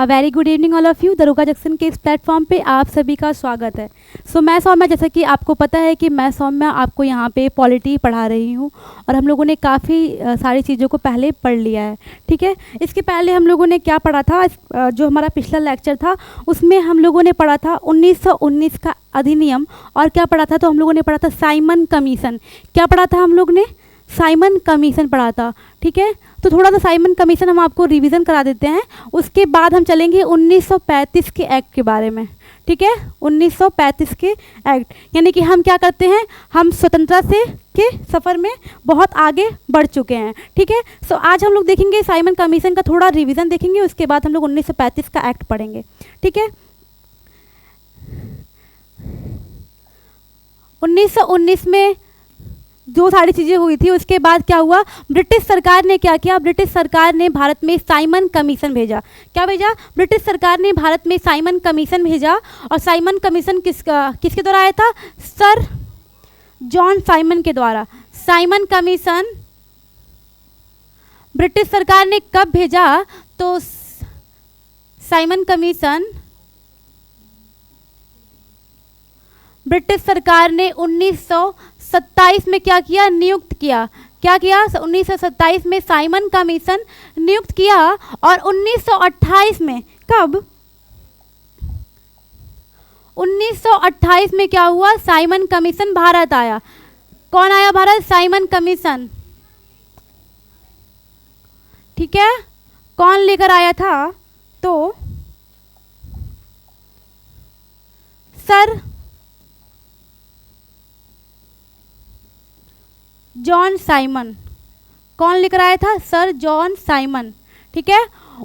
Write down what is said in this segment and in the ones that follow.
Very good evening all of you. दरोगा junction के इस प्लेटफॉर्म पे आप सभी का स्वागत है। मैं सौम्या, जैसा कि आपको पता है कि मैं सौम्या आपको यहाँ पे पॉलिटी पढ़ा रही हूँ और हम लोगों ने काफ़ी सारी चीज़ों को पहले पढ़ लिया है। ठीक है, इसके पहले हम लोगों ने क्या पढ़ा था, जो हमारा पिछला लेक्चर था उसमें हम लोगों ने पढ़ा था 1919 का अधिनियम। और क्या पढ़ा था, तो हम लोगों ने पढ़ा था साइमन कमीशन। क्या पढ़ा था हम लोग ने, साइमन कमीशन पढ़ा था। ठीक है, तो थोड़ा सा साइमन कमीशन हम आपको रिवीजन करा देते हैं, उसके बाद हम चलेंगे 1935 के एक्ट के बारे में। ठीक है, 1935 के एक्ट, यानी कि हम क्या करते हैं, हम स्वतंत्रता से के सफ़र में बहुत आगे बढ़ चुके हैं। ठीक है, आज हम लोग देखेंगे साइमन कमीशन का थोड़ा रिवीजन देखेंगे, उसके बाद हम लोग 1935 का एक्ट पढ़ेंगे। ठीक है, 1919 में जो सारी चीज़ें हुई थी, उसके बाद क्या हुआ, ब्रिटिश सरकार ने क्या किया, ब्रिटिश सरकार ने भारत में साइमन कमीशन भेजा। क्या भेजा, ब्रिटिश सरकार ने भारत में साइमन कमीशन भेजा। और साइमन कमीशन किसके द्वारा आया था, सर जॉन साइमन के द्वारा। साइमन कमीशन ब्रिटिश सरकार ने कब भेजा, तो साइमन कमीशन ब्रिटिश सरकार ने 1927 में क्या किया, नियुक्त किया। क्या किया, 1927 में साइमन कमीशन नियुक्त किया। और 1928 में, कब, 1928 में क्या हुआ, साइमन कमीशन भारत आया। कौन आया भारत, साइमन कमीशन। ठीक है, कौन लेकर आया था, तो सर जॉन साइमन। कौन लेकर आया था, सर जॉन साइमन। ठीक है,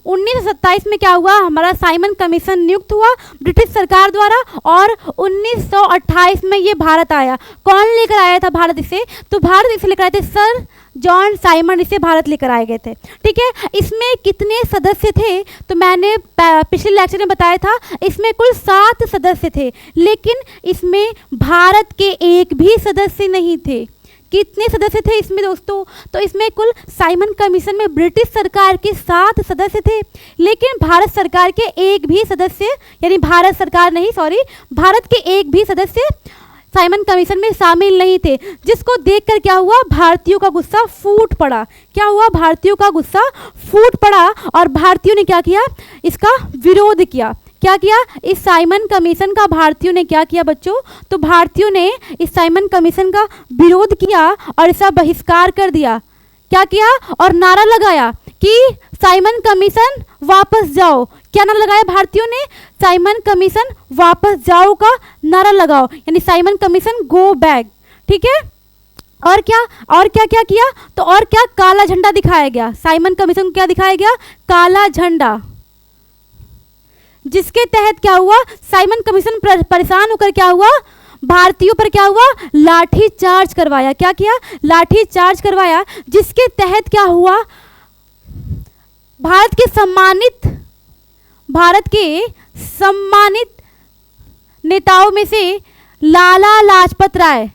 1927 में क्या हुआ, हमारा साइमन कमीशन नियुक्त हुआ ब्रिटिश सरकार द्वारा। और 1928 में ये भारत आया। कौन लेकर आया था भारत इसे, तो भारत इसे लेकर आए थे सर जॉन साइमन, इसे भारत लेकर आए गए थे। ठीक है, इसमें कितने सदस्य थे, तो मैंने पिछले लेक्चर में बताया था, इसमें कुल 7 सदस्य थे, लेकिन इसमें भारत के एक भी सदस्य नहीं थे। कितने सदस्य थे इसमें दोस्तों, तो इसमें कुल साइमन कमीशन में ब्रिटिश सरकार के 7 सदस्य थे, लेकिन भारत सरकार के एक भी सदस्य, यानी भारत सरकार नहीं, सॉरी, भारत के एक भी सदस्य साइमन कमीशन में शामिल नहीं थे। जिसको देखकर क्या हुआ, भारतीयों का गुस्सा फूट पड़ा। क्या हुआ, भारतीयों का गुस्सा फूट पड़ा और भारतीयों ने क्या किया, इसका विरोध किया। क्या किया, इस साइमन कमीशन का भारतीयों ने क्या किया बच्चों, तो भारतीयों ने इस साइमन कमीशन का विरोध किया और इसका बहिष्कार कर दिया। क्या किया, और नारा लगाया कि साइमन कमीशन वापस जाओ। क्या नारा लगाया भारतीयों ने, साइमन कमीशन वापस जाओ का नारा लगाओ, यानी साइमन कमीशन गो बैक। ठीक है, और क्या किया, तो और क्या, काला झंडा दिखाया गया। साइमन कमीशन को क्या दिखाया गया, काला झंडा, जिसके तहत क्या हुआ, साइमन कमीशन परेशान होकर क्या हुआ, भारतीयों पर क्या हुआ, लाठी चार्ज करवाया। क्या किया, लाठी चार्ज करवाया, जिसके तहत क्या हुआ, भारत के सम्मानित नेताओं में से लाला लाजपत राय,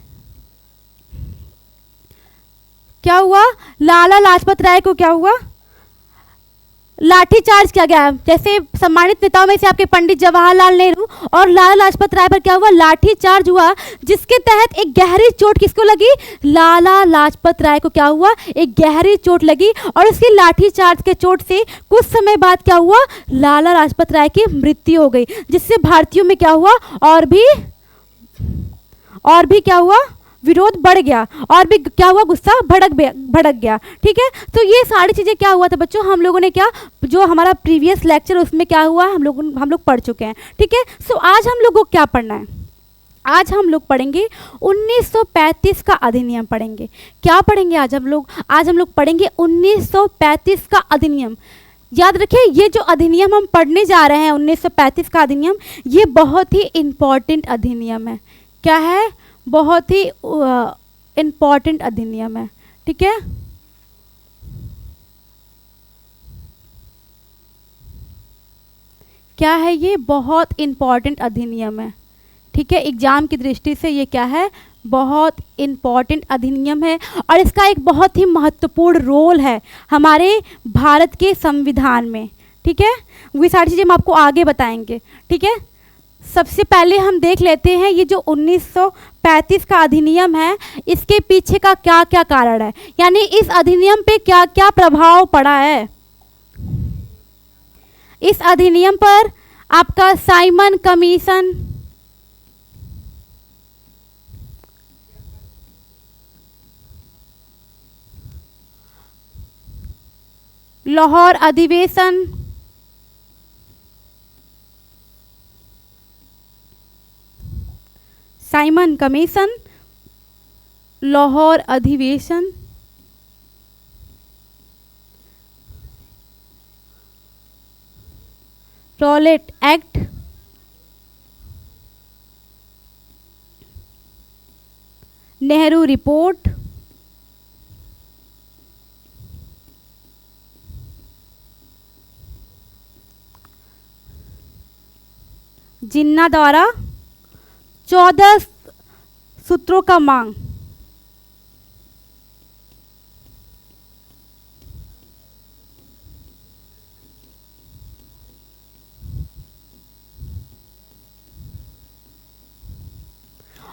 क्या हुआ, लाला लाजपत राय को क्या हुआ, लाठी चार्ज किया गया। जैसे सम्मानित नेताओं में से आपके पंडित जवाहरलाल नेहरू और लाला लाजपत राय पर क्या हुआ, लाठी चार्ज हुआ, जिसके तहत एक गहरी चोट किसको लगी, लाला लाजपत राय को क्या हुआ, एक गहरी चोट लगी। और उसकी लाठी चार्ज के चोट से कुछ समय बाद क्या हुआ, लाला लाजपत राय की मृत्यु हो गई, जिससे भारतीयों में क्या हुआ, और भी क्या हुआ, विरोध बढ़ गया, और भी क्या हुआ, गुस्सा भड़क गया। ठीक है, तो ये सारी चीज़ें क्या हुआ था बच्चों, हम लोगों ने क्या, जो हमारा प्रीवियस लेक्चर उसमें क्या हुआ, हम लोग पढ़ चुके हैं। ठीक है, आज हम लोगों को क्या पढ़ना है, आज हम लोग पढ़ेंगे 1935 का अधिनियम पढ़ेंगे। क्या पढ़ेंगे आज हम लोग पढ़ेंगे 1935 का अधिनियम। याद रखिए, ये जो अधिनियम हम पढ़ने जा रहे हैं 1935 का अधिनियम, ये बहुत ही इम्पॉर्टेंट अधिनियम है। क्या है, बहुत ही इम्पॉर्टेंट अधिनियम है। ठीक है, क्या है, ये बहुत इम्पॉर्टेंट अधिनियम है। ठीक है, एग्जाम की दृष्टि से ये क्या है, बहुत इम्पॉर्टेंट अधिनियम है और इसका एक बहुत ही महत्वपूर्ण रोल है हमारे भारत के संविधान में। ठीक है, वो सारी चीज़ें हम आपको आगे बताएंगे। ठीक है, सबसे पहले हम देख लेते हैं ये जो 1935 का अधिनियम है, इसके पीछे का क्या क्या कारण है, यानी इस अधिनियम पे क्या क्या प्रभाव पड़ा है। इस अधिनियम पर आपका साइमन कमीशन, लाहौर अधिवेशन, साइमन कमीशन, लाहौर अधिवेशन, रॉलेट एक्ट, नेहरू रिपोर्ट, जिन्ना द्वारा 14 सूत्रों का मांग,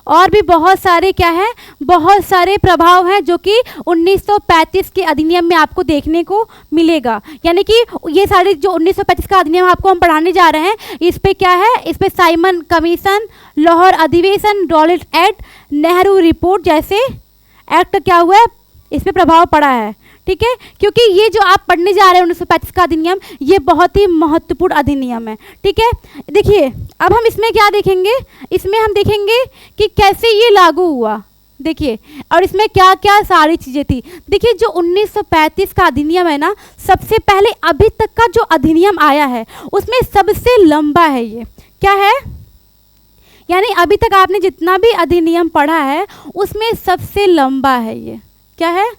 और भी बहुत सारे क्या है, बहुत सारे प्रभाव हैं जो कि 1935 के अधिनियम में आपको देखने को मिलेगा। यानी कि ये सारे जो 1935 का अधिनियम आपको हम पढ़ाने जा रहे हैं, इस पे क्या है, इस पे साइमन कमीशन, लाहौर अधिवेशन, रॉलेट एक्ट, नेहरू रिपोर्ट जैसे एक्ट क्या हुआ है, इस पे प्रभाव पड़ा है। ठीक है, क्योंकि ये जो आप पढ़ने जा रहे हैं 1935 का अधिनियम, ये बहुत ही महत्वपूर्ण अधिनियम है। ठीक है, देखिए अब हम इसमें क्या देखेंगे, इसमें हम देखेंगे कि कैसे ये लागू हुआ। देखिए, और इसमें क्या क्या सारी चीज़ें थी। देखिए, जो 1935 का अधिनियम है ना, सबसे पहले अभी तक का जो अधिनियम आया है उसमें सबसे लंबा है ये। क्या है, यानी अभी तक आपने जितना भी अधिनियम पढ़ा है उसमें सबसे लंबा है ये। क्या है,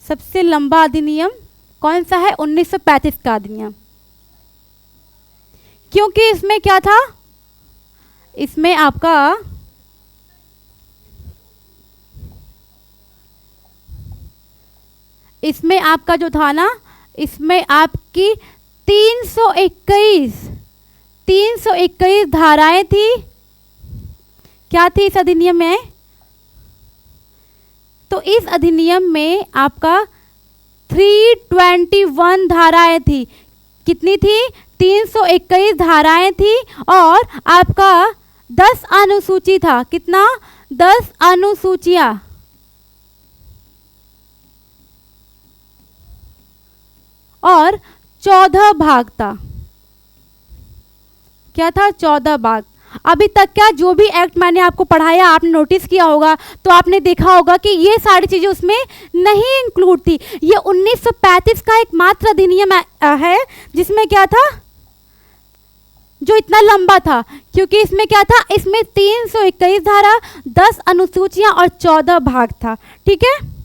सबसे लंबा अधिनियम कौन सा है, 1935 का अधिनियम। क्योंकि इसमें क्या था, इसमें आपका जो था ना, इसमें आपकी 321 धाराएं थी। क्या थी इस अधिनियम में, तो इस अधिनियम में आपका 321 धाराएं थी। कितनी थी, 321 धाराएं थी, और आपका 10 अनुसूची था। कितना, 10 अनुसूचियां, और 14 भाग था। क्या था, 14 भाग। अभी तक क्या जो भी एक्ट मैंने आपको पढ़ाया, आपने नोटिस किया होगा, तो आपने देखा होगा कि ये सारी चीज़ें उसमें नहीं इंक्लूड थी। ये 1935 का एकमात्र अधिनियम है जिसमें क्या था, जो इतना लंबा था, क्योंकि इसमें क्या था, इसमें 321 धारा, 10 अनुसूचियां और 14 भाग था। ठीक है,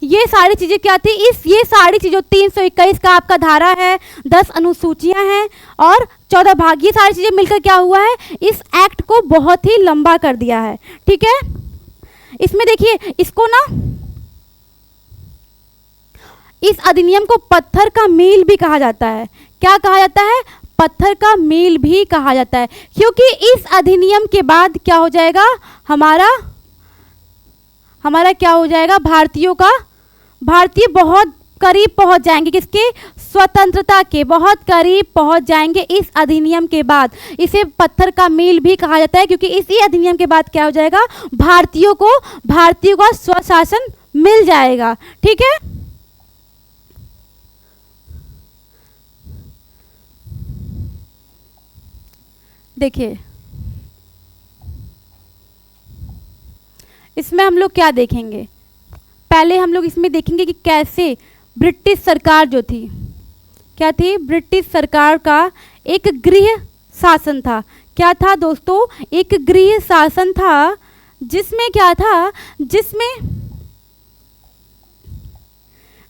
ये सारी चीज़ें क्या थी, ये सारी चीज़ें 321 का आपका धारा है, 10 अनुसूचियां हैं और 14 भाग, ये सारी चीज़ें मिलकर क्या हुआ है, इस एक्ट को बहुत ही लंबा कर दिया है। ठीक है, इसमें देखिए, इसको ना, इस अधिनियम को पत्थर का मील भी कहा जाता है। क्या कहा जाता है, पत्थर का मील भी कहा जाता है, क्योंकि इस अधिनियम के बाद क्या हो जाएगा, हमारा क्या हो जाएगा, भारतीय बहुत करीब पहुंच जाएंगे, किसके, स्वतंत्रता के बहुत करीब पहुंच जाएंगे इस अधिनियम के बाद। इसे पत्थर का मील भी कहा जाता है, क्योंकि इसी अधिनियम के बाद क्या हो जाएगा, भारतीयों का स्वशासन मिल जाएगा। ठीक है, देखिए इसमें हम लोग क्या देखेंगे, पहले हम लोग इसमें देखेंगे कि कैसे ब्रिटिश सरकार जो थी, क्या थी, ब्रिटिश सरकार का एक गृह शासन था। क्या था दोस्तों, एक गृह शासन था, जिसमें क्या था,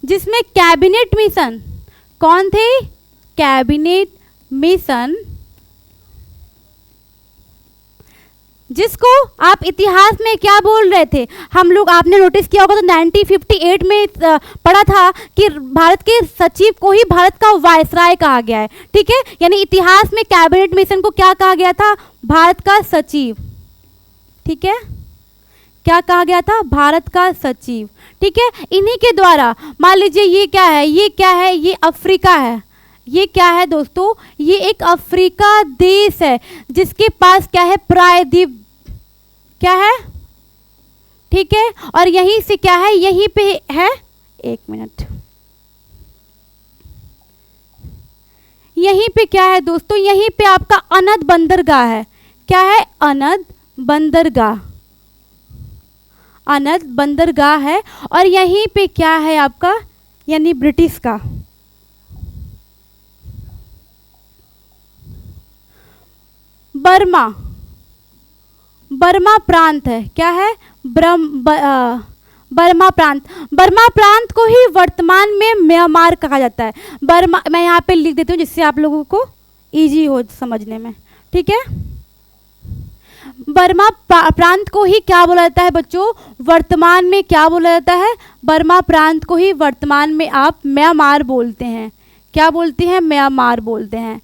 जिसमें कैबिनेट मिशन, कौन थे, कैबिनेट मिशन, जिसको आप इतिहास में क्या बोल रहे थे, हम लोग, आपने नोटिस किया होगा तो 1958 में पढ़ा था कि भारत के सचिव को ही भारत का वायसराय कहा गया है। ठीक है, यानी इतिहास में कैबिनेट मिशन को क्या कहा गया था, भारत का सचिव। ठीक है, क्या कहा गया था, भारत का सचिव। ठीक है, इन्हीं के द्वारा, मान लीजिए ये क्या है, ये क्या है, ये अफ्रीका है, ये क्या है दोस्तों, ये एक अफ्रीका देश है जिसके पास क्या है, प्रायद्वीप क्या है। ठीक है, और यहीं से क्या है, यहीं पे है, एक मिनट, यहीं पे क्या है दोस्तों, यहीं पे आपका अनद बंदरगाह है। क्या है, अनद बंदरगाह, अनद बंदरगाह है। और यहीं पे क्या है आपका, यानी ब्रिटिश का बर्मा, बर्मा प्रांत है। क्या है, बर्मा प्रांत, बर्मा प्रांत को ही वर्तमान में म्यांमार कहा जाता है। बर्मा, मैं यहाँ पे लिख देती हूँ जिससे आप लोगों को इजी हो समझने में। ठीक है, बर्मा प्रांत को ही क्या बोला जाता है बच्चों, वर्तमान में क्या बोला जाता है, बर्मा प्रांत को ही वर्तमान में आप म्यांमार बोलते हैं। क्या बोलते हैं, म्यांमार बोलते हैं।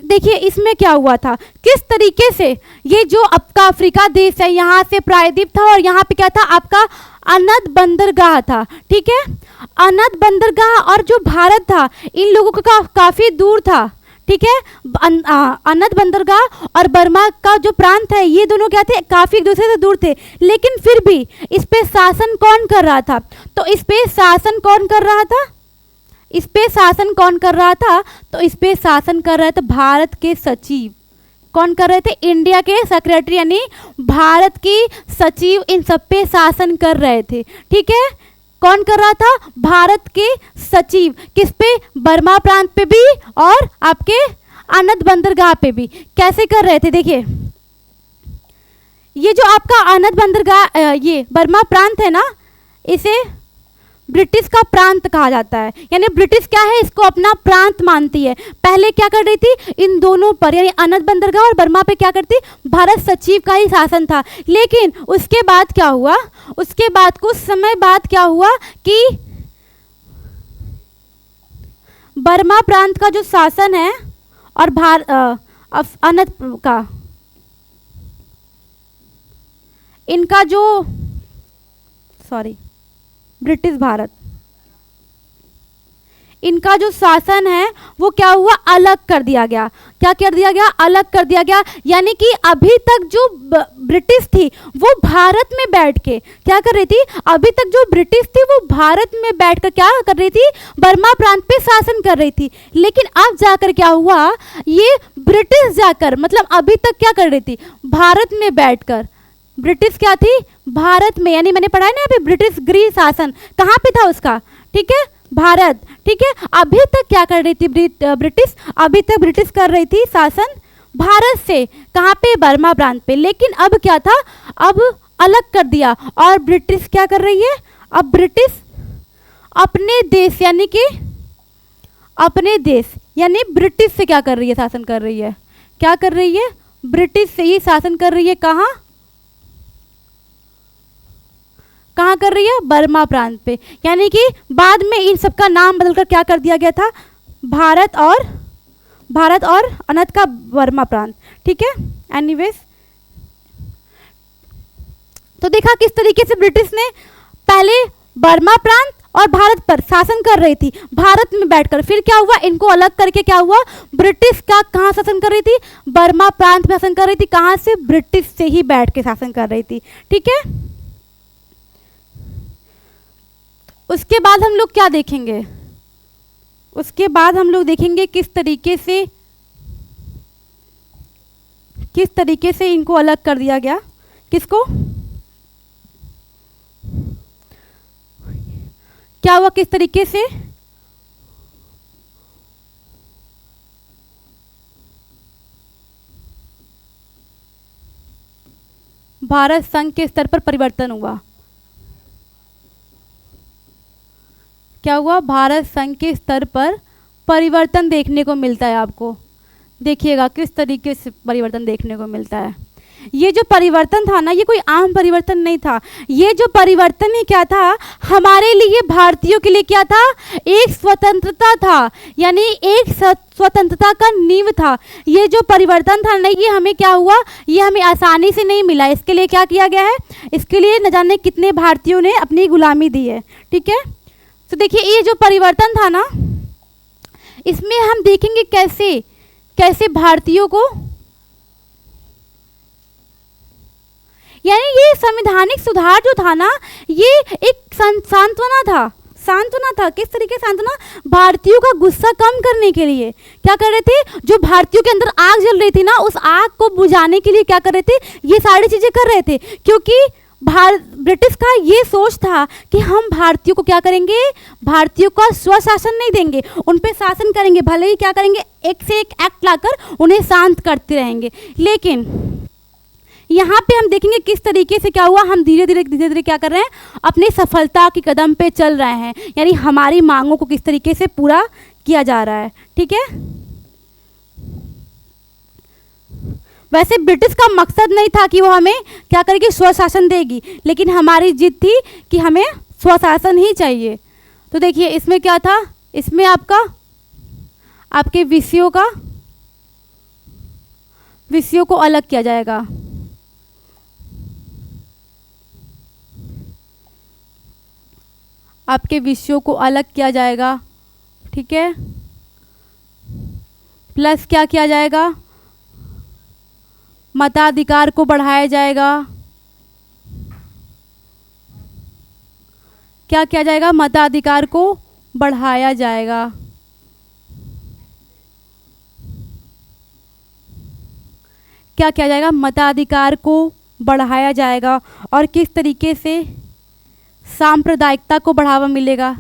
देखिए इसमें क्या हुआ था, किस तरीके से ये जो आपका अफ्रीका देश है, यहाँ से प्रायद्वीप था और यहाँ पे क्या था, आपका अनद बंदरगाह था। ठीक है, अनद बंदरगाह और जो भारत था, इन लोगों का काफ़ी दूर था। ठीक है, अनद बंदरगाह और बर्मा का जो प्रांत है, ये दोनों क्या थे, काफ़ी एक दूसरे से दूर थे, लेकिन फिर भी इस पे शासन कौन कर रहा था, तो इस पे शासन कौन कर रहा था, इस पे शासन कौन कर रहा था, तो इस पे शासन कर रहे थे भारत के सचिव। कौन कर रहे थे, इंडिया के सेक्रेटरी, यानी भारत की सचिव इन सब पे शासन कर रहे थे। ठीक है, कौन कर रहा था, भारत के सचिव, किस पे, बर्मा प्रांत पे भी और आपके अनद बंदरगाह पे भी। कैसे कर रहे थे, देखिए ये जो आपका अनद बंदरगाह, ये बर्मा प्रांत है ना, इसे ब्रिटिश का प्रांत कहा जाता है, यानी ब्रिटिश क्या है, इसको अपना प्रांत मानती है। पहले क्या कर रही थी, इन दोनों पर, यानी अनद बंदरगाह और बर्मा पे क्या करती, भारत सचिव का ही शासन था। लेकिन उसके बाद क्या हुआ, उसके बाद कुछ समय बाद क्या हुआ कि बर्मा प्रांत का जो शासन है और अनद का, इनका जो, सॉरी, ब्रिटिश भारत, इनका जो शासन है वो क्या हुआ, अलग कर दिया गया। क्या कर दिया गया, अलग कर दिया गया। यानी कि अभी तक जो ब्रिटिश थी वो भारत में बैठ के क्या कर रही थी, अभी तक जो ब्रिटिश थी वो भारत में बैठकर क्या कर रही थी, बर्मा प्रांत पे शासन कर रही थी। लेकिन अब जाकर क्या हुआ, ये ब्रिटिश जाकर, मतलब अभी तक क्या कर रही थी, भारत में बैठकर, ब्रिटिश क्या थी, भारत में, यानी मैंने पढ़ा है ना यहाँ पे, ब्रिटिश गृह शासन कहाँ पे था उसका, ठीक है, भारत। ठीक है, अभी तक क्या कर रही थी ब्रिटिश, अभी तक ब्रिटिश कर रही थी शासन भारत से, कहाँ पे, बर्मा प्रांत पे। लेकिन अब क्या था, अब अलग कर दिया और ब्रिटिश क्या कर रही है, अब ब्रिटिश अपने देश, यानी कि अपने देश, यानी ब्रिटिश से क्या कर रही है, शासन कर रही है। क्या कर रही है, ब्रिटिश से ही शासन कर रही है। कहाँ कहाँ कर रही है, बर्मा प्रांत पे। यानी कि बाद में इन सबका नाम बदलकर क्या कर दिया गया था, भारत और अनद का बर्मा प्रांत। ठीक है, एनीवेज, तो देखा किस तरीके से ब्रिटिश ने पहले बर्मा प्रांत और भारत पर शासन कर रही थी भारत में बैठकर, फिर क्या हुआ, इनको अलग करके क्या हुआ, ब्रिटिश का कहाँ शासन कर रही थी, बर्मा प्रांत में शासन कर रही थी। कहाँ से, ब्रिटिश से ही बैठ के शासन कर रही थी। ठीक है, उसके बाद हम लोग क्या देखेंगे, उसके बाद हम लोग देखेंगे किस तरीके से इनको अलग कर दिया गया। किसको, क्या हुआ, किस तरीके से, भारत संघ के स्तर पर परिवर्तन हुआ। क्या हुआ, भारत संघ के स्तर पर परिवर्तन देखने को मिलता है आपको। देखिएगा किस तरीके से परिवर्तन देखने को मिलता है। ये जो परिवर्तन था ना, ये कोई आम परिवर्तन नहीं था। ये जो परिवर्तन ही क्या था, हमारे लिए भारतीयों के लिए क्या था, एक स्वतंत्रता था, यानी एक स्वतंत्रता का नींव था। ये जो परिवर्तन था ना, ये हमें क्या हुआ, ये हमें आसानी से नहीं मिला। इसके लिए क्या किया गया है, इसके लिए न जाने कितने भारतीयों ने अपनी गुलामी दी है। ठीक है, तो देखिए ये जो परिवर्तन था ना, इसमें हम देखेंगे कैसे कैसे भारतीयों को, यानी ये संवैधानिक सुधार जो था ना, ये एक सांत्वना था। किस तरीके से सांत्वना, भारतीयों का गुस्सा कम करने के लिए क्या कर रहे थे, जो भारतीयों के अंदर आग जल रही थी ना, उस आग को बुझाने के लिए क्या कर रहे थे, ये सारी चीजें कर रहे थे। क्योंकि ब्रिटिश का ये सोच था कि हम भारतीयों को क्या करेंगे, भारतीयों का स्वशासन नहीं देंगे, उन पे शासन करेंगे, भले ही क्या करेंगे, एक से एक एक्ट लाकर उन्हें शांत करते रहेंगे। लेकिन यहाँ पे हम देखेंगे किस तरीके से क्या हुआ, हम धीरे धीरे क्या कर रहे हैं, अपनी सफलता के कदम पे चल रहे हैं, यानी हमारी मांगों को किस तरीके से पूरा किया जा रहा है। ठीक है, वैसे ब्रिटिश का मकसद नहीं था कि वो हमें क्या करेगी, स्वशासन देगी, लेकिन हमारी जिद थी कि हमें स्वशासन ही चाहिए। तो देखिए इसमें क्या था, इसमें आपके विषयों को अलग किया जाएगा। आपके विषयों को अलग किया जाएगा। ठीक है, प्लस क्या किया जाएगा, मताधिकार को बढ़ाया जाएगा। क्या किया जाएगा, मताधिकार को बढ़ाया जाएगा। क्या किया जाएगा, मताधिकार को बढ़ाया जाएगा। और किस तरीके से, सांप्रदायिकता को बढ़ावा मिलेगा।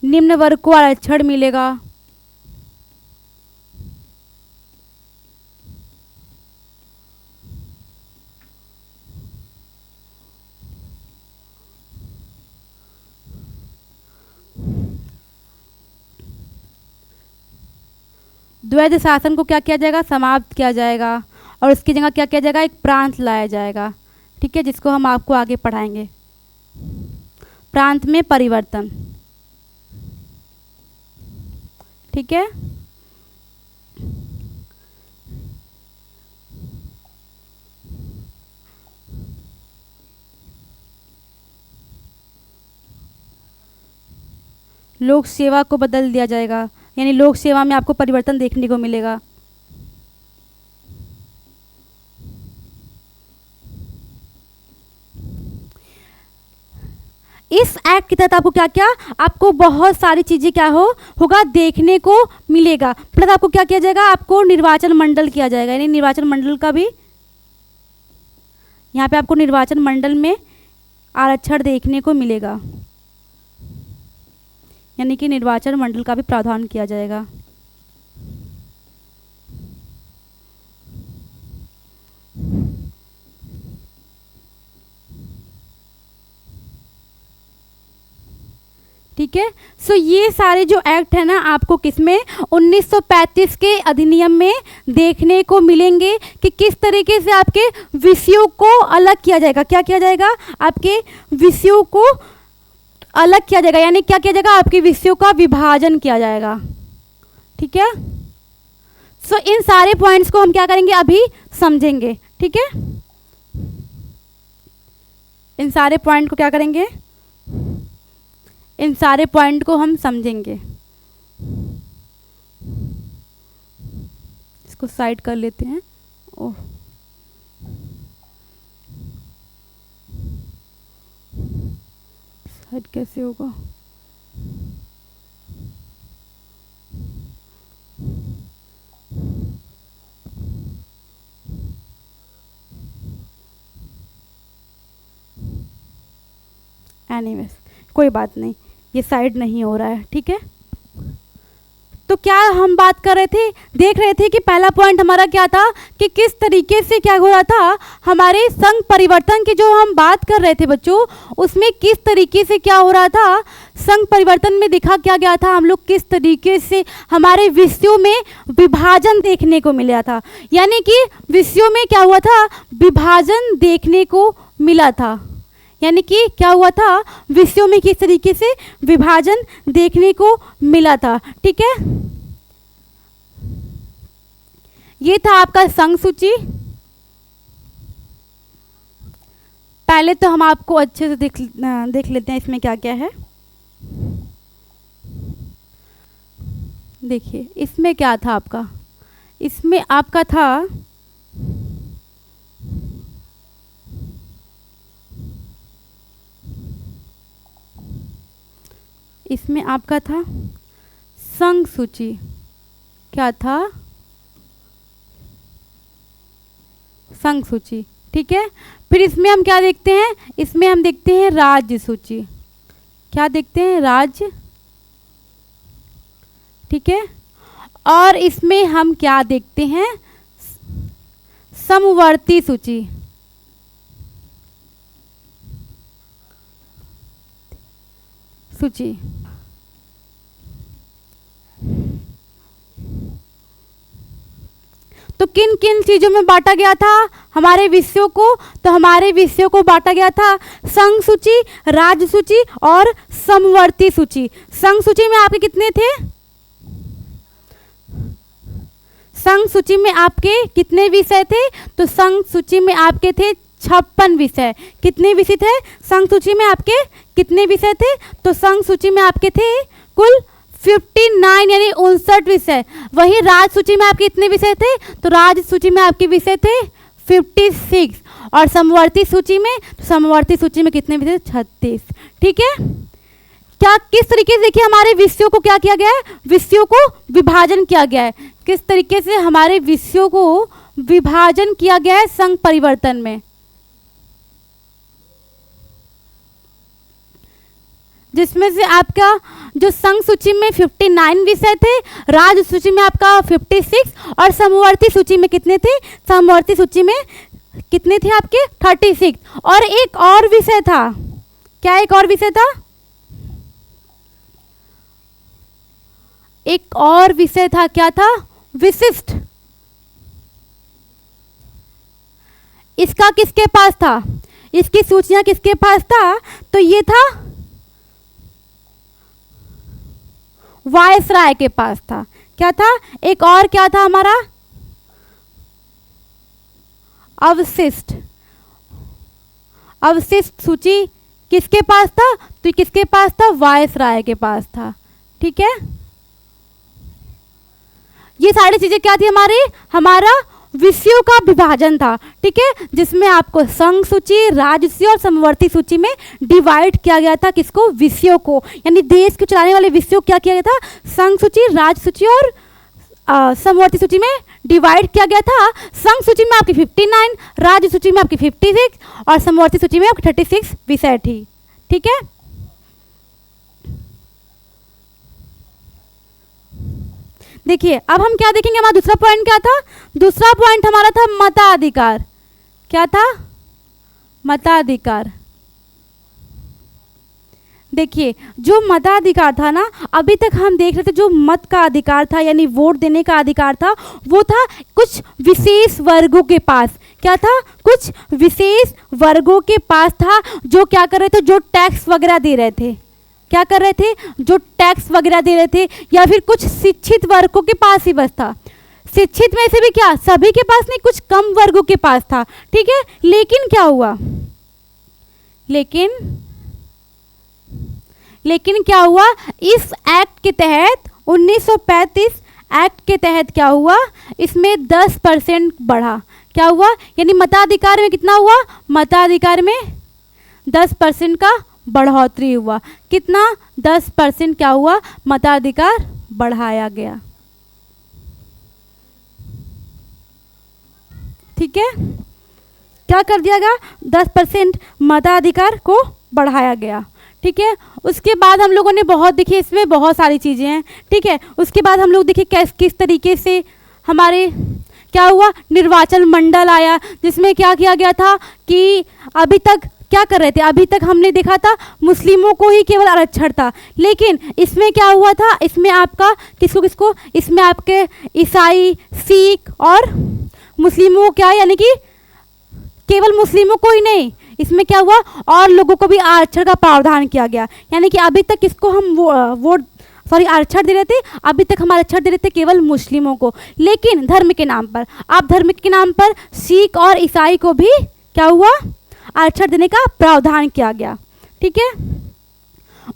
निम्न वर्ग को आरक्षण मिलेगा। द्वैध शासन को क्या किया जाएगा, समाप्त किया जाएगा, और उसकी जगह क्या किया जाएगा, एक प्रांत लाया जाएगा। ठीक है, जिसको हम आपको आगे पढ़ाएंगे। प्रांत में परिवर्तन। ठीक है, लोक सेवा को बदल दिया जाएगा, यानी लोक सेवा में आपको परिवर्तन देखने को मिलेगा। इस एक्ट के तहत आपको क्या क्या, आपको बहुत सारी चीज़ें क्या होगा देखने को मिलेगा। प्लस आपको क्या किया जाएगा, आपको निर्वाचन मंडल किया जाएगा, यानी निर्वाचन मंडल का भी, यहाँ पे आपको निर्वाचन मंडल में आरक्षण देखने को मिलेगा, यानी कि निर्वाचन मंडल का भी प्रावधान किया जाएगा। ठीक है, सो ये सारे जो एक्ट है ना, आपको किसमें 1935 के अधिनियम में देखने को मिलेंगे कि किस तरीके से आपके विषयों को अलग किया जाएगा। क्या किया जाएगा, आपके विषयों को अलग किया जाएगा, यानी क्या किया जाएगा, आपके विषयों का विभाजन किया जाएगा। ठीक है, सो इन सारे पॉइंट्स को हम क्या करेंगे, अभी समझेंगे। ठीक है, इन सारे पॉइंट को क्या करेंगे, इन सारे पॉइंट को हम समझेंगे। इसको साइड कर लेते हैं। ओह, साइड कैसे होगा, एनीवेज कोई बात नहीं, ये साइड नहीं हो रहा है, ठीक है। तो क्या हम बात कर रहे थे, देख रहे थे कि पहला पॉइंट हमारा क्या था कि किस तरीके से क्या हो रहा था, हमारे संघ परिवर्तन की जो हम बात कर रहे थे बच्चों, उसमें किस तरीके से क्या हो रहा था, संघ परिवर्तन में दिखा क्या गया था, हम लोग किस तरीके से हमारे विषयों में विभाजन देखने को मिला था। यानी कि विषयों में क्या हुआ था, विभाजन देखने को मिला था। यानी कि क्या हुआ था, विषयों में किस तरीके से विभाजन देखने को मिला था, ठीक है। ये था आपका संघ सूची। पहले तो हम आपको अच्छे से देख लेते हैं इसमें क्या क्या है। देखिए इसमें क्या था आपका, इसमें आपका था इसमें आपका था संघ सूची। क्या था, संघ सूची, ठीक है। फिर इसमें हम क्या देखते हैं, इसमें हम देखते हैं राज्य सूची। क्या देखते हैं, राज्य, ठीक है। और इसमें हम क्या देखते हैं, समवर्ती सूची। सूची तो किन किन चीज़ों में बांटा गया था हमारे विषयों को, तो हमारे विषयों को बांटा गया था संघ सूची, राज्य सूची और समवर्ती सूची। संघ सूची में आपके कितने थे, संघ सूची में आपके कितने विषय थे, तो संघ सूची में आपके थे 56 विषय। कितने विषय थे संघ सूची में आपके, कितने विषय थे, तो संघ सूची में आपके थे कुल 59 यानी 59 विषय। वही राज्य सूची में आपके कितने विषय थे, तो राज्य सूची में आपके विषय थे 56। और समवर्ती सूची में, तो समवर्ती सूची में कितने विषय, 36, ठीक है। क्या किस तरीके से देखिए हमारे विषयों को क्या किया गया है, विषयों को विभाजन किया गया है, किस तरीके से हमारे विषयों को विभाजन किया गया है संघ परिवर्तन में। जिसमें से आपका जो संघ सूची में 59 विषय थे, राज्य सूची में आपका 56 और समवर्ती सूची में कितने थे, समवर्ती सूची में कितने थे आपके 36। और एक और विषय था, क्या एक और विषय था, एक और विषय था, क्या था, विशिष्ट। इसका किसके पास था, इसकी सूचियां किसके पास था, तो ये था वायसराय के पास था। क्या था, एक और क्या था हमारा, अवशिष्ट। अवशिष्ट सूची किसके पास था, तो किसके पास था, वायसराय के पास था, ठीक है। ये सारी चीजें क्या थी हमारी, हमारा विषयों का विभाजन था, ठीक है। जिसमें आपको संघ सूची, राज्य सूची और समवर्ती सूची में डिवाइड किया गया था किसको, विषयों को। यानी देश को चलाने वाले विषयों को क्या किया गया था, संघ सूची, राज्य सूची और समवर्ती सूची में डिवाइड किया गया था। संघ सूची में आपकी 59, राज्य सूची में आपकी 56 और समवर्ती सूची में आपकी 36 विषय थी, ठीक है। देखिए अब हम क्या देखेंगे, हमारा दूसरा पॉइंट क्या था, दूसरा पॉइंट हमारा था मताधिकार। क्या था, मताधिकार। देखिए जो मताधिकार था ना, अभी तक हम देख रहे थे जो मत का अधिकार था यानी वोट देने का अधिकार था, वो था कुछ विशेष वर्गों के पास। क्या था, कुछ विशेष वर्गों के पास था, जो क्या कर रहे थे, जो टैक्स वगैरह दे रहे थे। क्या कर रहे थे, जो टैक्स वगैरह दे रहे थे, या फिर कुछ शिक्षित वर्गों के पास ही बस था। शिक्षित में से भी क्या, सभी के पास नहीं, कुछ कम वर्गों के पास था, ठीक है। लेकिन क्या हुआ, लेकिन क्या हुआ, इस एक्ट के तहत 1935 एक्ट के तहत क्या हुआ, इसमें 10% बढ़ा। क्या हुआ, यानी मताधिकार में कितना हुआ, मताधिकार में 10% का बढ़ोतरी हुआ। कितना, 10% क्या हुआ, मताधिकार बढ़ाया गया, ठीक है। क्या कर दिया गया, 10% मताधिकार को बढ़ाया गया, ठीक है। उसके बाद हम लोगों ने बहुत देखिए, इसमें बहुत सारी चीज़ें हैं, ठीक है। उसके बाद हम लोग देखिए किस तरीके से हमारे क्या हुआ, निर्वाचन मंडल आया, जिसमें क्या किया गया था कि अभी तक क्या कर रहे थे, अभी तक हमने देखा था मुस्लिमों को ही केवल आरक्षण था, लेकिन इसमें क्या हुआ था, इसमें आपका किसको किसको, इसमें आपके ईसाई, सिख और मुस्लिमों को क्या, यानी कि केवल मुस्लिमों को ही नहीं, इसमें क्या हुआ और लोगों को भी आरक्षण का प्रावधान किया गया। यानी कि अभी तक किसको हम वोट आरक्षण दे रहे थे, अभी तक हम आरक्षण दे रहे थे केवल मुस्लिमों को, लेकिन धर्म के नाम पर, अब धर्म के नाम पर सिख और ईसाई को भी क्या हुआ, आरक्षण देने का प्रावधान किया गया, ठीक है।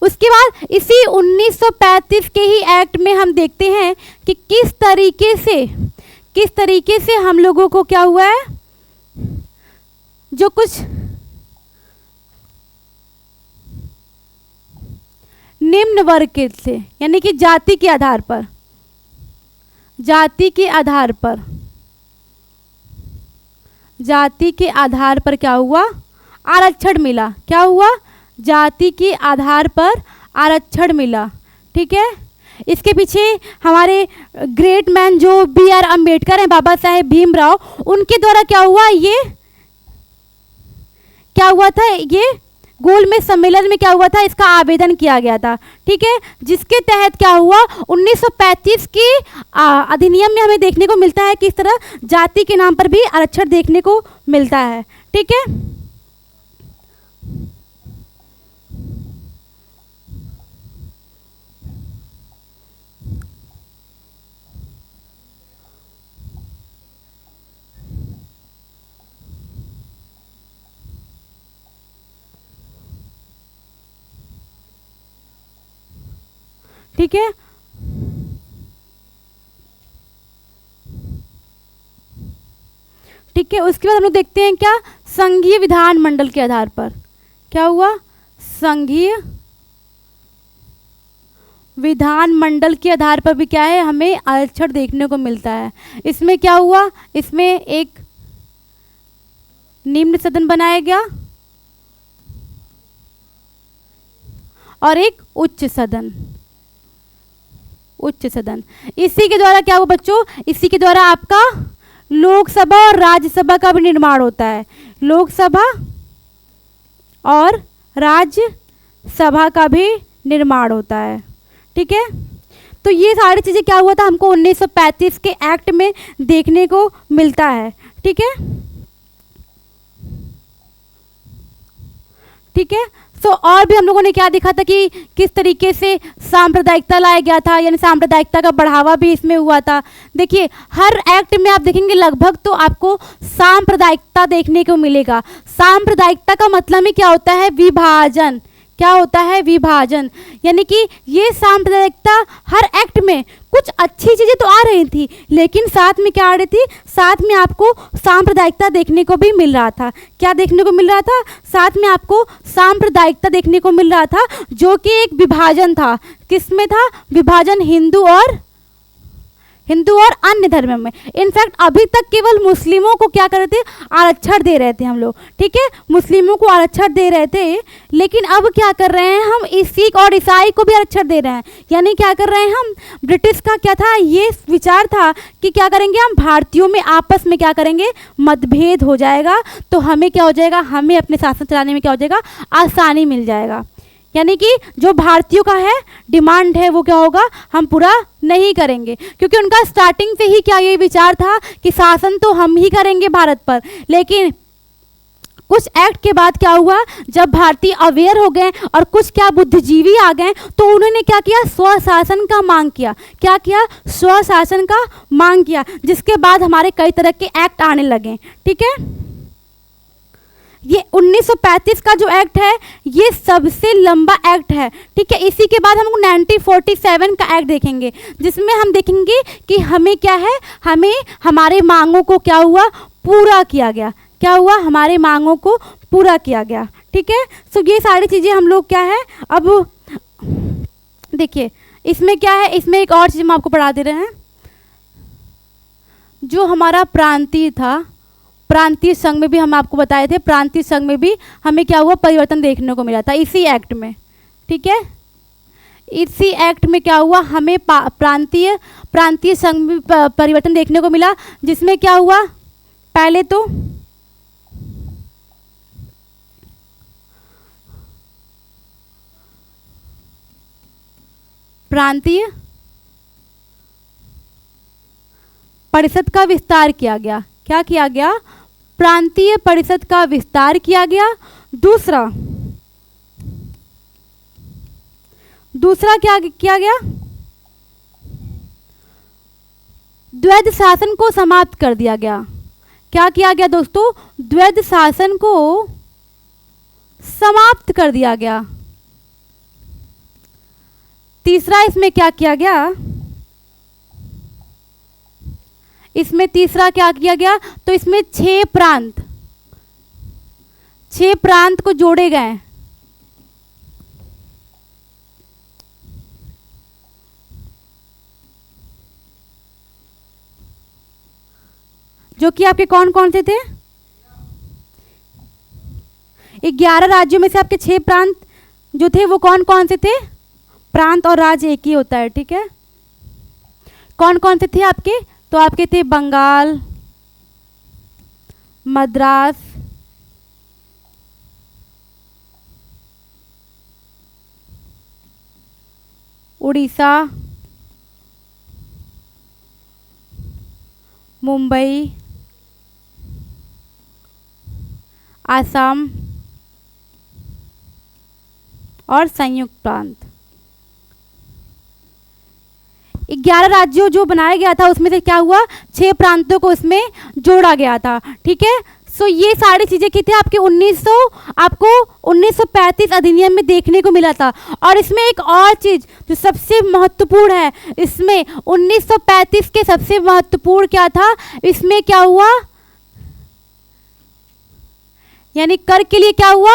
उसके बाद इसी 1935 के ही एक्ट में हम देखते हैं कि किस तरीके से हम लोगों को क्या हुआ है, जो कुछ निम्न वर्ग के थे, यानी कि जाति के आधार पर क्या हुआ, आरक्षण मिला, क्या हुआ, जाति के आधार पर आरक्षण मिला, ठीक है। इसके पीछे हमारे ग्रेट मैन जो B.R. अम्बेडकर हैं, बाबा साहेब भीमराव, उनके द्वारा क्या हुआ, ये क्या हुआ था, ये गोलमेज सम्मेलन में क्या हुआ था, इसका आवेदन किया गया था, ठीक है। जिसके तहत क्या हुआ, 1935 के अधिनियम में हमें देखने को मिलता है कि इस तरह जाति के नाम पर भी आरक्षण देखने को मिलता है, ठीक है। ठीक है, ठीक है। उसके बाद हम लोग देखते हैं क्या, संघीय विधानमंडल के आधार पर क्या हुआ, संघीय विधानमंडल के आधार पर भी क्या है, हमें आरक्षण देखने को मिलता है। इसमें क्या हुआ, इसमें एक निम्न सदन बनाया गया और एक उच्च सदन, इसी के द्वारा क्या हुआ बच्चों, इसी के द्वारा आपका लोकसभा और राज्यसभा का भी निर्माण होता है, लोकसभा और राज्यसभा का भी निर्माण होता है, ठीक है। तो ये सारी चीज़ें क्या हुआ था, हमको 1935 के एक्ट में देखने को मिलता है, ठीक है, ठीक है। तो और भी हम लोगों ने क्या देखा था कि किस तरीके से सांप्रदायिकता लाया गया था, यानी सांप्रदायिकता का बढ़ावा भी इसमें हुआ था। देखिए हर एक्ट में आप देखेंगे लगभग तो आपको सांप्रदायिकता देखने को मिलेगा। सांप्रदायिकता का मतलब ही क्या होता है, विभाजन, क्या होता है, विभाजन। यानी कि ये सांप्रदायिकता हर एक्ट में कुछ अच्छी चीज़ें तो आ रही थी, लेकिन साथ में क्या आ रही थी, साथ में आपको सांप्रदायिकता देखने को भी मिल रहा था। क्या देखने को मिल रहा था, साथ में आपको सांप्रदायिकता देखने को मिल रहा था, जो कि एक विभाजन था। किसमें था विभाजन, हिंदू और अन्य धर्म में। इनफैक्ट अभी तक केवल मुस्लिमों को क्या कर रहे थे, आरक्षण दे रहे थे हम लोग, ठीक है, मुस्लिमों को आरक्षण दे रहे थे, लेकिन अब क्या कर रहे हैं हम, सिख और ईसाई को भी आरक्षण दे रहे हैं। यानी क्या कर रहे हैं हम, ब्रिटिश का क्या था, ये विचार था कि क्या करेंगे हम, भारतीयों में आपस में क्या करेंगे, मतभेद हो जाएगा, तो हमें क्या हो जाएगा, हमें अपने शासन चलाने में क्या हो जाएगा, आसानी मिल जाएगा। यानी कि जो भारतीयों का है डिमांड है वो क्या होगा, हम पूरा नहीं करेंगे, क्योंकि उनका स्टार्टिंग से ही क्या ये विचार था कि शासन तो हम ही करेंगे भारत पर। लेकिन कुछ एक्ट के बाद क्या हुआ, जब भारतीय अवेयर हो गए और कुछ क्या बुद्धिजीवी आ गए, तो उन्होंने क्या किया, स्वशासन का मांग किया। क्या किया, स्वशासन का मांग किया, जिसके बाद हमारे कई तरह के एक्ट आने लगे, ठीक है। ये 1935 का जो एक्ट है ये सबसे लंबा एक्ट है, ठीक है। इसी के बाद हम 1947 का एक्ट देखेंगे, जिसमें हम देखेंगे कि हमें क्या है, हमें हमारे मांगों को क्या हुआ, पूरा किया गया। क्या हुआ, हमारे मांगों को पूरा किया गया, ठीक है। सो ये सारी चीज़ें हम लोग क्या है, अब देखिए इसमें क्या है, इसमें एक और चीज़ हम आपको पढ़ा दे रहे हैं, जो हमारा प्रांतीय था, प्रांतीय संघ में भी हम आपको बताए थे, प्रांतीय संघ में भी हमें क्या हुआ, परिवर्तन देखने को मिला था इसी एक्ट में, ठीक है। इसी एक्ट में क्या हुआ, हमें प्रांतीय संघ में परिवर्तन देखने को मिला, जिसमें क्या हुआ, पहले तो प्रांतीय परिषद का विस्तार किया गया। क्या किया गया, प्रांतीय परिषद का विस्तार किया गया। दूसरा क्या किया गया, द्वैध शासन को समाप्त कर दिया गया। क्या किया गया दोस्तों, द्वैध शासन को समाप्त कर दिया गया। तीसरा इसमें क्या किया गया, इसमें तीसरा क्या किया गया, तो इसमें 6 प्रांत को जोड़े गए। जो कि आपके कौन कौन से थे, 11 राज्यों में से आपके 6 प्रांत जो थे वो कौन कौन से थे, प्रांत और राज्य एक ही होता है, ठीक है। कौन कौन से थे आपके, तो आपके थे बंगाल, मद्रास, उड़ीसा, मुंबई, आसाम और संयुक्त प्रांत। 11 राज्यों जो बनाया गया था उसमें से क्या हुआ, 6 प्रांतों को इसमें जोड़ा गया था, ठीक है। सो ये सारी चीज़ें की थी आपके 1935 अधिनियम में देखने को मिला था। और इसमें एक और चीज़ जो सबसे महत्वपूर्ण है, इसमें 1935 के सबसे महत्वपूर्ण क्या था, इसमें क्या हुआ, यानी कर के लिए क्या हुआ,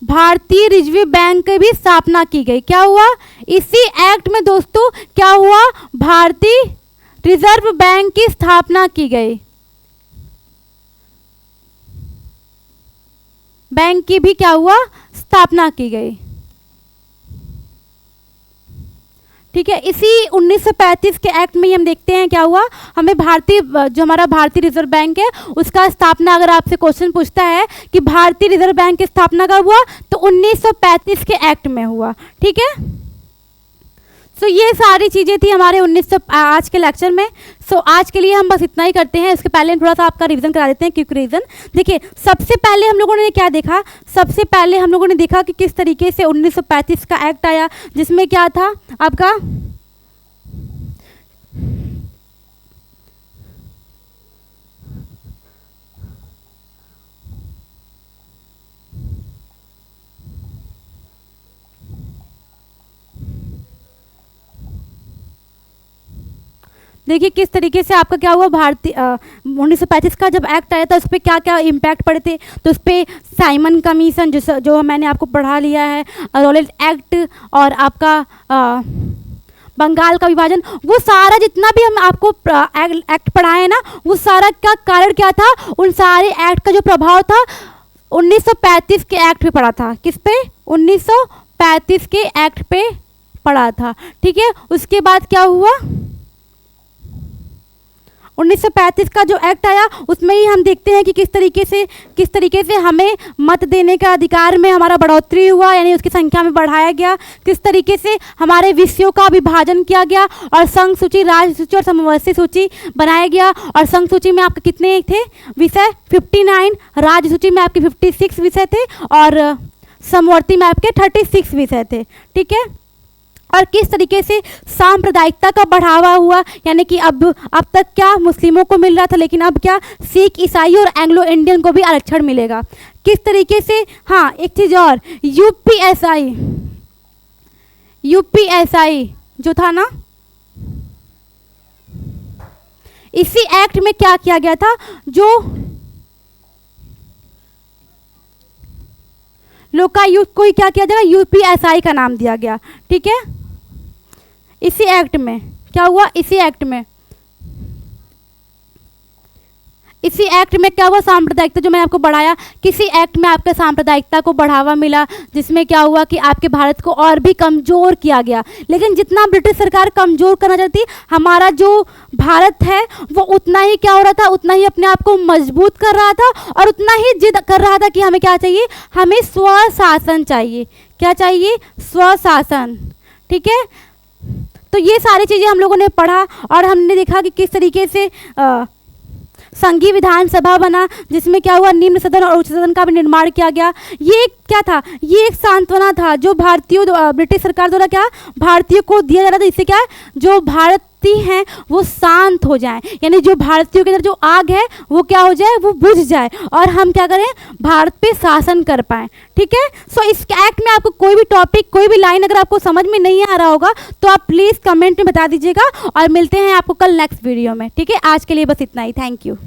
भारतीय रिजर्व बैंक की भी स्थापना की गई। क्या हुआ, इसी एक्ट में दोस्तों क्या हुआ, भारतीय रिजर्व बैंक की स्थापना की गई। बैंक की भी क्या हुआ, स्थापना की गई, ठीक है। इसी 1935 के एक्ट में ही हम देखते हैं क्या हुआ, हमें जो हमारा भारतीय रिजर्व बैंक है उसका स्थापना, अगर आपसे क्वेश्चन पूछता है कि भारतीय रिजर्व बैंक की स्थापना कब हुआ, तो 1935 के एक्ट में हुआ, ठीक है। सो ये सारी चीज़ें थी हमारे आज के लेक्चर में। सो आज के लिए हम बस इतना ही करते हैं। इसके पहले हम थोड़ा सा आपका रिवीजन करा देते हैं, क्विक रिवीजन। देखिए, सबसे पहले हम लोगों ने क्या देखा, सबसे पहले हम लोगों ने देखा कि किस तरीके से 1935 का एक्ट आया, जिसमें क्या था आपका, देखिए किस तरीके से आपका क्या हुआ, भारतीय 1935 का जब एक्ट आया था उस पर क्या क्या इम्पैक्ट पड़े थे, तो उस पर साइमन कमीशन जो मैंने आपको पढ़ा लिया है, रॉलेट एक्ट और आपका बंगाल का विभाजन, वो सारा जितना भी हम आपको एक्ट पढ़ाए हैं ना, वो सारा का कारण क्या था, उन सारे एक्ट का जो प्रभाव था 1935 के एक्ट पे पड़ा था। किस पे, 1935 के एक्ट पे पड़ा था, ठीक है। उसके बाद क्या हुआ, 1935 का जो एक्ट आया उसमें ही हम देखते हैं कि किस तरीके से हमें मत देने का अधिकार में हमारा बढ़ोतरी हुआ, यानी उसकी संख्या में बढ़ाया गया, किस तरीके से हमारे विषयों का विभाजन किया गया और संघ सूची, राज्य सूची और समवर्ती सूची बनाया गया। और संघ सूची में आपके कितने थे विषय, 59, राज्य सूची में आपके 56 विषय थे और समवर्ती में आपके 36 विषय थे, ठीक है। और किस तरीके से सांप्रदायिकता का बढ़ावा हुआ, यानी कि अब तक क्या मुस्लिमों को मिल रहा था, लेकिन अब क्या सिख, ईसाई और एंग्लो इंडियन को भी आरक्षण मिलेगा। किस तरीके से, हाँ एक चीज़ और, यूपीएसआई जो था ना, इसी एक्ट में क्या किया गया था, जो लोकायुक्त को ही क्या किया जाएगा, यूपीएसआई का नाम दिया गया, ठीक है। इसी एक्ट में क्या हुआ, इसी एक्ट में इसी एक्ट में क्या हुआ, सांप्रदायिकता जो मैंने आपको बढ़ाया, किसी एक्ट में आपके सांप्रदायिकता को बढ़ावा मिला, जिसमें क्या हुआ कि आपके भारत को और भी कमज़ोर किया गया। लेकिन जितना ब्रिटिश सरकार कमज़ोर करना चाहती, हमारा जो भारत है वो उतना ही क्या हो रहा था, उतना ही अपने आप को मजबूत कर रहा था और उतना ही जिद कर रहा था कि हमें क्या चाहिए, हमें स्वशासन चाहिए। क्या चाहिए? स्वशासन। ठीक है, तो ये सारी चीज़ें हम लोगों ने पढ़ा और हमने देखा कि किस तरीके से संघीय विधानसभा बना, जिसमें क्या हुआ, निम्न सदन और उच्च सदन का भी निर्माण किया गया। ये क्या था? ये एक सांत्वना था जो भारतीयों ब्रिटिश सरकार द्वारा क्या भारतीयों को दिया जा रहा था, इससे क्या है, जो भारतीय हैं वो शांत हो जाएं, यानी जो भारतीयों के अंदर जो आग है वो क्या हो जाए, वो बुझ जाए और हम क्या करें, भारत पे शासन कर पाएं। ठीक है, सो इस एक्ट में आपको कोई भी टॉपिक, कोई भी लाइन अगर आपको समझ में नहीं आ रहा होगा तो आप प्लीज़ कमेंट में बता दीजिएगा और मिलते हैं आपको कल नेक्स्ट वीडियो में। ठीक है, आज के लिए बस इतना ही। Thank you.